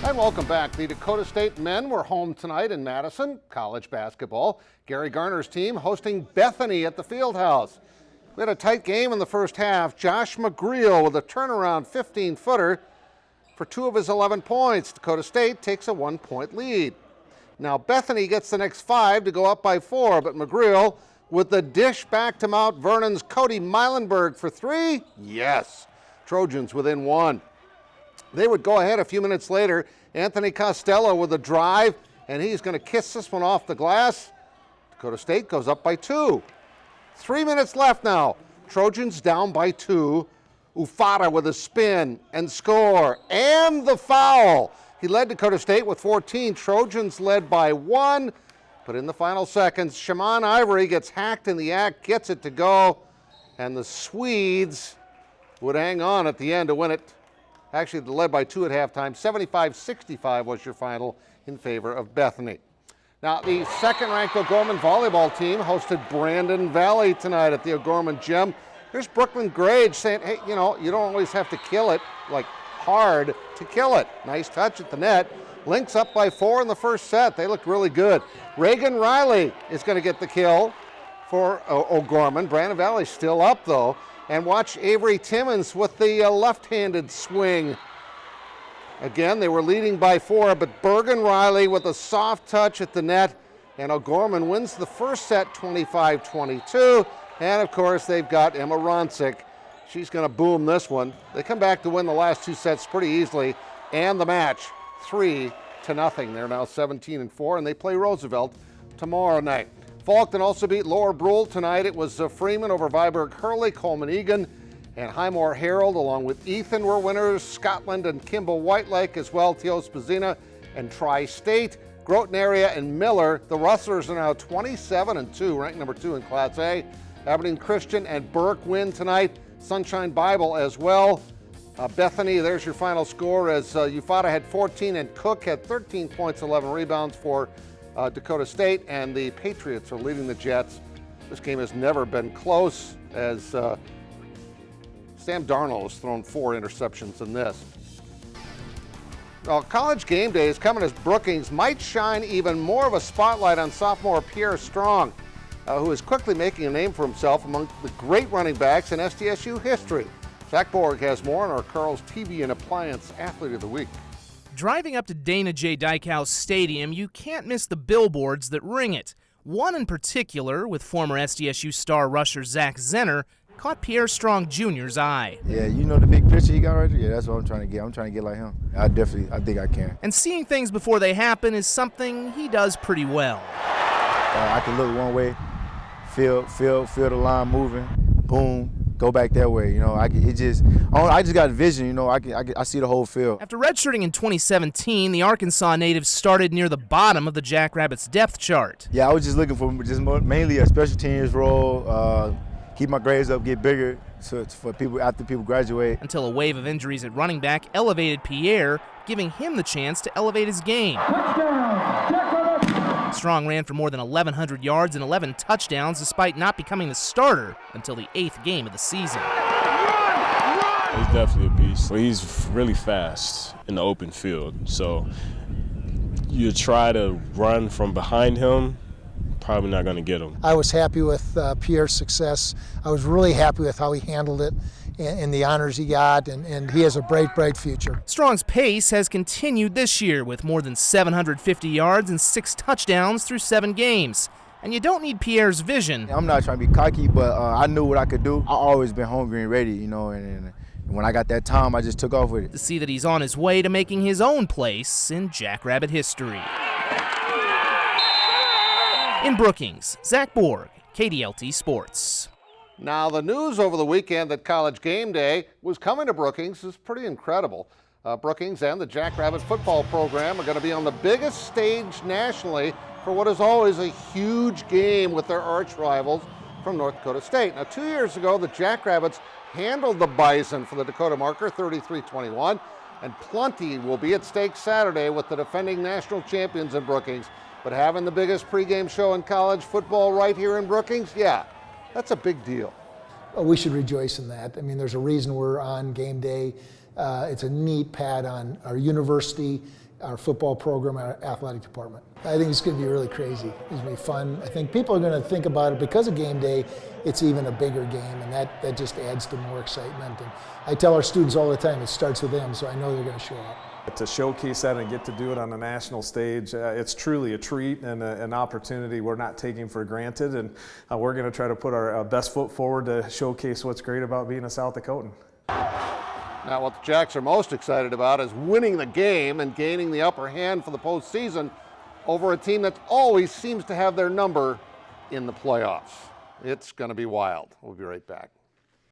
And welcome back. The Dakota State men were home tonight in Madison, college basketball. Gary Garner's team hosting Bethany at the Fieldhouse. We had a tight game in the first half. Josh McGreal with a turnaround 15-footer for 2 of his 11 points. Dakota State takes a 1-point lead. Now Bethany gets the next 5 to go up by 4, but McGreal with the dish back to Mount Vernon's Cody Meilenberg for 3. Yes, Trojans within 1. They would go ahead a few minutes later. Anthony Costello with a drive, and he's going to kiss this one off the glass. Dakota State goes up by 2. 3 minutes left now. Trojans down by 2. Ufata with a spin and score, and the foul. He led Dakota State with 14. Trojans led by 1, but in the final seconds, Shaman Ivory gets hacked in the act, gets it to go, and the Swedes would hang on at the end to win it. Actually, they led by 2 at halftime. 75-65 was your final in favor of Bethany. Now, the second-ranked O'Gorman volleyball team hosted Brandon Valley tonight at the O'Gorman Gym. Here's Brooklyn Grage saying, hey, you don't always have to kill it, like hard to kill it. Nice touch at the net. Lynx up by 4 in the first set. They look really good. Reagan Riley is going to get the kill for O'Gorman. Brandon Valley still up, though. And watch Avery Timmons with the left-handed swing. Again, they were leading by 4, but Bergen Riley with a soft touch at the net, and O'Gorman wins the first set 25-22. And, of course, they've got Emma Ronsick. She's going to boom this one. They come back to win the last 2 sets pretty easily, and the match 3-0. They're now 17-4, and they play Roosevelt tomorrow night. Faulkton also beat Lower Brule tonight. It was Freeman over Viborg Hurley, Coleman Egan, and Highmore Herald, along with Ethan, were winners. Scotland and Kimball Whitelake as well. Teo Spazina and Tri-State. Groton Area and Miller. The Rustlers are now 27-2, ranked number 2 in Class A. Aberdeen Christian and Burke win tonight. Sunshine Bible as well. Bethany, there's your final score as Ufata had 14 and Cook had 13 points, 11 rebounds for Dakota State, and the Patriots are leading the Jets. This game has never been close as Sam Darnold has thrown 4 interceptions in this. Well, College Game Day is coming as Brookings might shine even more of a spotlight on sophomore Pierre Strong, who is quickly making a name for himself among the great running backs in SDSU history. Zach Borg has more on our Carl's TV and Appliance Athlete of the Week. Driving up to Dana J. Dykehouse Stadium, you can't miss the billboards that ring it. One in particular, with former SDSU star rusher Zach Zenner, caught Pierre Strong Jr.'s eye. Yeah, you know the big picture he got right there? Yeah, that's what I'm trying to get. I'm trying to get like him. I think I can. And seeing things before they happen is something he does pretty well. I can look one way, feel the line moving, boom, go back that way. I just got vision. I see the whole field. After redshirting in 2017, the Arkansas native started near the bottom of the Jackrabbits depth chart. Yeah, I was just looking for mainly a special teams role, keep my grades up, get bigger, so for people after people graduate. Until a wave of injuries at running back elevated Pierre, giving him the chance to elevate his game. Strong ran for more than 1,100 yards and 11 touchdowns despite not becoming the starter until the 8th game of the season. He's definitely a beast. He's really fast in the open field, so you try to run from behind him, probably not going to get him. I was happy with Pierre's success. I was really happy with how he handled it and the honors he got, and he has a bright future. Strong's pace has continued this year with more than 750 yards and 6 touchdowns through 7 games. And you don't need Pierre's vision. I'm not trying to be cocky, but I knew what I could do. I've always been hungry and ready, and when I got that time, I just took off with it. To see that he's on his way to making his own place in Jackrabbit history. In Brookings, Zach Borg, KDLT Sports. Now, the news over the weekend that College Game Day was coming to Brookings is pretty incredible. Brookings and the Jackrabbit football program are going to be on the biggest stage nationally for what is always a huge game with their arch rivals from North Dakota State. Now, 2 years ago, the Jackrabbits handled the Bison for the Dakota Marker 33-21, and plenty will be at stake Saturday with the defending national champions in Brookings. But having the biggest pregame show in college football right here in Brookings, yeah, that's a big deal. We should rejoice in that. I mean, there's a reason we're on game day. It's a neat pad on our university. our football program, our athletic department. I think it's going to be really crazy. It's going to be fun. I think people are going to think about it because of game day. It's even a bigger game, and that just adds to more excitement. And I tell our students all the time, it starts with them, so I know they're going to show up. To showcase that and get to do it on the national stage, it's truly a treat and an opportunity we're not taking for granted, and we're going to try to put our best foot forward to showcase what's great about being a South Dakotan. Now what the Jacks are most excited about is winning the game and gaining the upper hand for the postseason over a team that always seems to have their number in the playoffs. It's going to be wild. We'll be right back.